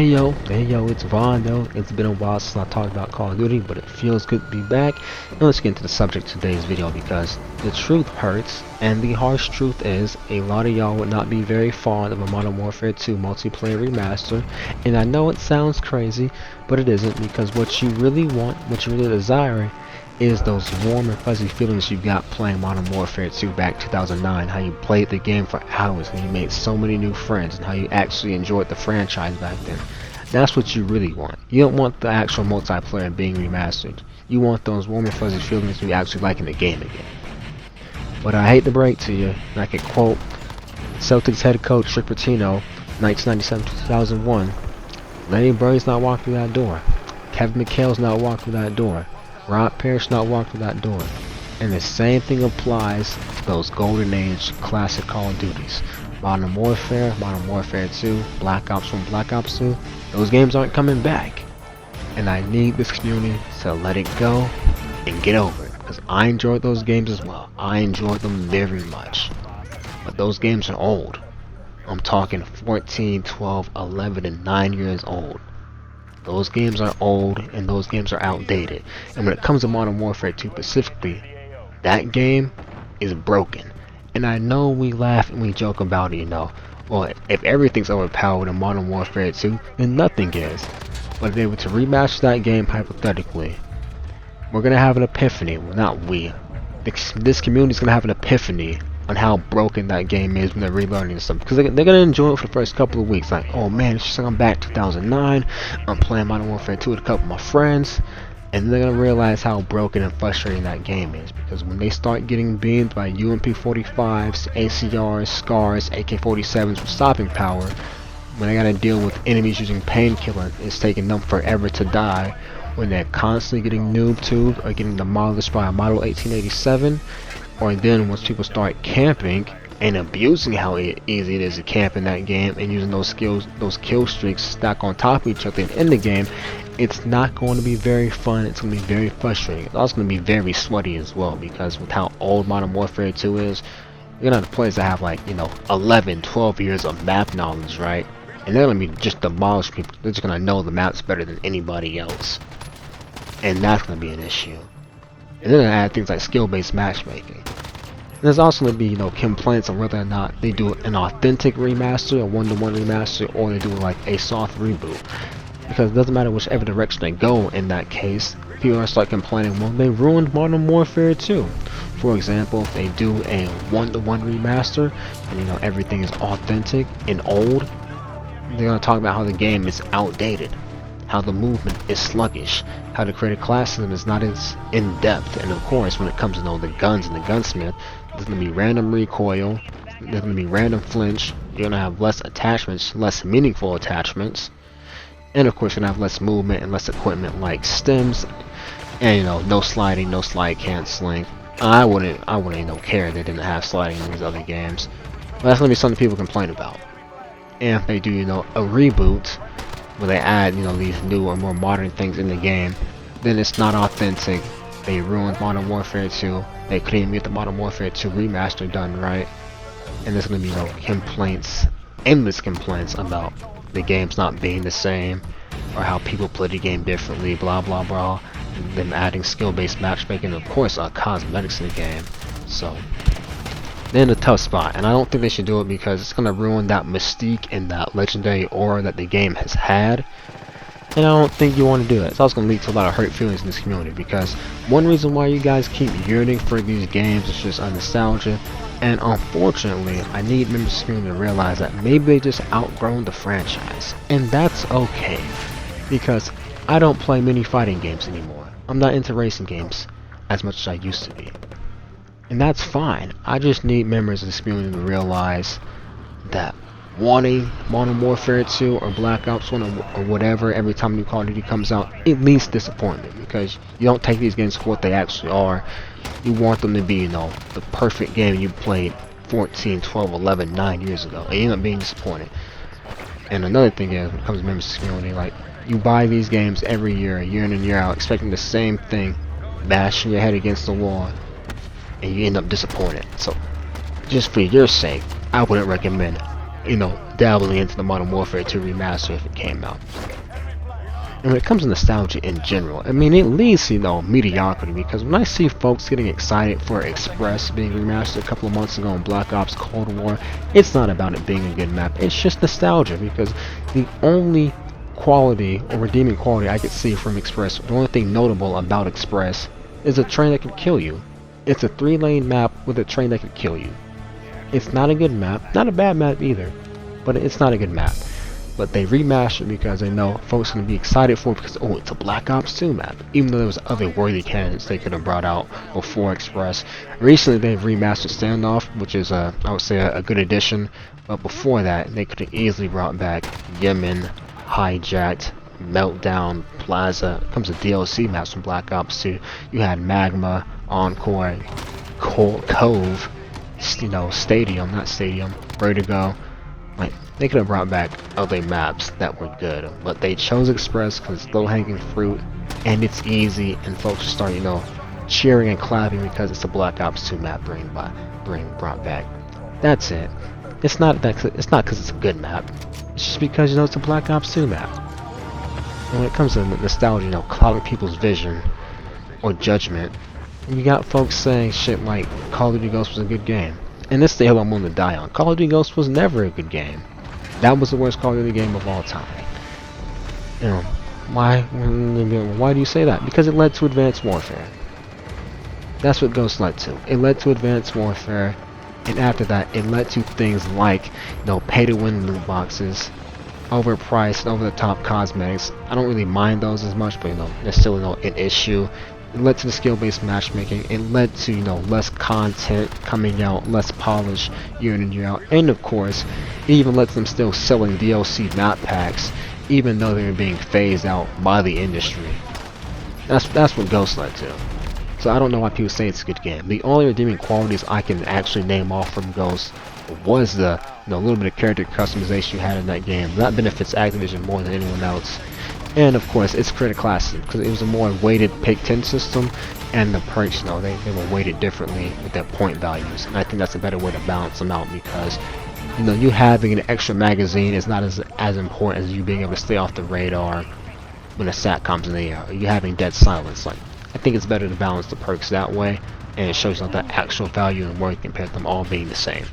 Hey yo, it's Vaughn though. It's been a while since I talked about Call of Duty, but it feels good to be back. And let's get into the subject of today's video because the truth hurts, and the harsh truth is a lot of y'all would not be very fond of a Modern Warfare 2 multiplayer remaster. And I know it sounds crazy, but it isn't, because what you really want, what you really desire, is those warm and fuzzy feelings you got playing Modern Warfare 2 back 2009, how you played the game for hours and you made so many new friends, and how you actually enjoyed the franchise back then. That's what you really want. You don't want the actual multiplayer being remastered. You want those warm and fuzzy feelings you actually like in the game again. But I hate to break to you, and I could quote Celtics head coach Rick Pitino, 1997-2001, Lenny Burns not walking through that door. Kevin McHale's not walking through that door. Rod Parrish not walked through that door. And the same thing applies to those golden age classic Call of Duties. Modern Warfare, Modern Warfare 2, Black Ops 1, Black Ops 2, those games aren't coming back. And I need this community to let it go and get over it. Because I enjoyed those games as well. I enjoyed them very much. But those games are old. I'm talking 14, 12, 11, and 9 years old. Those games are old and those games are outdated. And when it comes to Modern Warfare 2 specifically, that game is broken. And I know we laugh and we joke about it, you know. Well, if everything's overpowered in Modern Warfare 2, then nothing is. But if they were to remaster that game hypothetically, we're gonna have an epiphany. Well, not we. This community's gonna have an epiphany on how broken that game is when they're relearning stuff, because they're gonna enjoy it for the first couple of weeks. Like, oh man, it's just like I'm back 2009. I'm playing Modern Warfare 2 with a couple of my friends, and they're gonna realize how broken and frustrating that game is. Because when they start getting beamed by UMP-45s, ACRs, SCARs, AK-47s with stopping power, when they gotta deal with enemies using painkiller, it's taking them forever to die. When they're constantly getting noob tubed or getting demolished by a Model 1887. Or then once people start camping and abusing how easy it is to camp in that game and using those skills, those kill streaks stack on top of each other in the game, it's not going to be very fun. It's going to be very frustrating. It's also going to be very sweaty as well, because with how old Modern Warfare 2 is, you're gonna have players that have, like, you know, 11, 12 years of map knowledge, right? And they're going to be just demolish people. They're just going to know the maps better than anybody else. And that's going to be an issue. And then I add things like skill-based matchmaking. And there's also going to be, you know, complaints on whether or not they do an authentic remaster, a one-to-one remaster, or they do like a soft reboot. Because it doesn't matter whichever direction they go in that case, people are going to start complaining, well, they ruined Modern Warfare 2. For example, if they do a one-to-one remaster, and you know, everything is authentic and old, they're going to talk about how the game is outdated, how the movement is sluggish, how the creative class system is not as in-depth, and of course when it comes to, you know, the guns and the gunsmith, there's going to be random recoil, there's going to be random flinch, you're going to have less attachments, less meaningful attachments, and of course you're going to have less movement and less equipment like stems, and you know, no sliding, no slide canceling. I wouldn't even care if they didn't have sliding in these other games, but that's going to be something people complain about. And if they do, you know, a reboot where they add, you know, these new or more modern things in the game, then it's not authentic. They ruined Modern Warfare 2. They couldn't even get the Modern Warfare 2 remaster done right. And there's gonna be, you know, complaints, endless complaints about the games not being the same, or how people play the game differently, blah blah blah. And them adding skill-based matchmaking, and of course, cosmetics in the game. So they're in a tough spot, and I don't think they should do it because it's going to ruin that mystique and that legendary aura that the game has had, and I don't think you want to do that. It's also going to lead to a lot of hurt feelings in this community, because one reason why you guys keep yearning for these games is just nostalgia, and unfortunately I need members of the community to realize that maybe they just outgrown the franchise, and that's okay, because I don't play many fighting games anymore. I'm not into racing games as much as I used to be. And that's fine. I just need members of this community to realize that wanting Modern Warfare 2 or Black Ops 1 or whatever every time new Call of Duty comes out, it leads to disappointment, because you don't take these games for what they actually are. You want them to be, you know, the perfect game you played 14, 12, 11, 9 years ago, and you end up being disappointed. And another thing is, when it comes to members of this community, like, you buy these games every year, year in and year out, expecting the same thing, bashing your head against the wall, and you end up disappointed. So just for your sake, I wouldn't recommend dabbling into the Modern Warfare 2 remaster if it came out. And when it comes to nostalgia in general, I mean, it leads to, mediocrity, because when I see folks getting excited for Express being remastered a couple of months ago in Black Ops Cold War, it's not about it being a good map, it's just nostalgia, because the only quality or redeeming quality I could see from Express, the only thing notable about Express, is a train that could kill you. It's a 3-lane map with a train that could kill you. It's not a good map, not a bad map either, but it's not a good map. But they remastered because they know folks are going to be excited for it because, oh, it's a Black Ops 2 map. Even though there was other worthy candidates they could have brought out before Express. Recently they've remastered Standoff, which is, I would say, a good addition. But before that, they could have easily brought back Yemen, Hijacked, Meltdown, Plaza. It comes to DLC maps from Black Ops 2. You had Magma, Encore, Cove, Stadium, not Stadium, Ready to Go. Like, they could have brought back other maps that were good, but they chose Express because it's low-hanging fruit and it's easy, and folks start, cheering and clapping because it's a Black Ops 2 map brought back. That's it. It's not because it's a good map. It's just because it's a Black Ops 2 map. And when it comes to nostalgia, clouding people's vision or judgment, you got folks saying shit like Call of Duty Ghosts was a good game. And this is the hill I'm willing to die on. Call of Duty Ghosts was never a good game. That was the worst Call of Duty game of all time. Why do you say that? Because it led to Advanced Warfare. That's what Ghosts led to. It led to Advanced Warfare, and after that, it led to things like, pay-to-win loot boxes, overpriced, over-the-top cosmetics. I don't really mind those as much, but they're still an issue. It led to the skill-based matchmaking. It led to, less content coming out, less polish year in and year out. And of course, it even lets them still selling DLC map packs, even though they're being phased out by the industry. That's what Ghost led to. So I don't know why people say it's a good game. The only redeeming qualities I can actually name off from Ghost was the little bit of character customization you had in that game. That benefits Activision more than anyone else. And of course, it's credit class because it was a more weighted pick 10 system, and the perks, they were weighted differently with their point values. And I think that's a better way to balance them out because, you having an extra magazine is not as important as you being able to stay off the radar when a SAT comes in the air, or you having dead silence. Like, I think it's better to balance the perks that way, and it shows the actual value and worth compared to them all being the same.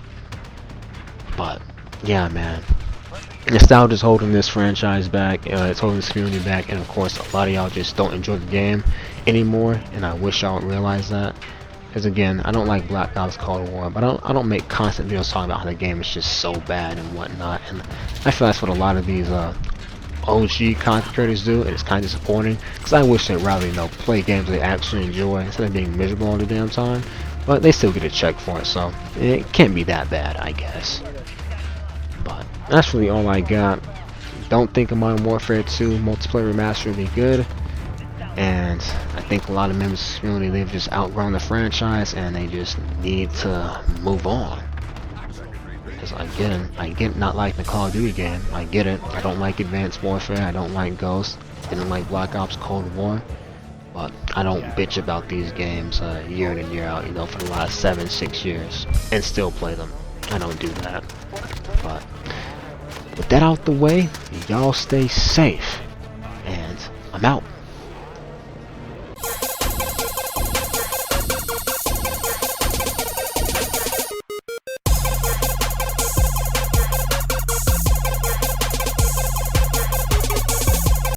But yeah, man. Nostalgia's holding this franchise back, it's holding this community back, and of course a lot of y'all just don't enjoy the game anymore, and I wish y'all would realize that. Because again, I don't like Black Ops Cold War, but I don't make constant videos talking about how the game is just so bad and whatnot, and I feel that's what a lot of these OG content creators do, and it's kind of disappointing, because I wish they'd rather, play games they actually enjoy instead of being miserable all the damn time, but they still get a check for it, so it can't be that bad, I guess. But that's really all I got. Don't think a Modern Warfare 2 multiplayer remaster would be good, and I think a lot of members of the community, they've just outgrown the franchise and they just need to move on. Because I get not liking the Call of Duty game. I get it. I don't like Advanced Warfare. I don't like Ghost. Didn't like Black Ops Cold War. But I don't bitch about these games year in and year out, for the last 7-6 years, and still play them. I don't do that. But with that out the way, y'all stay safe, and I'm out.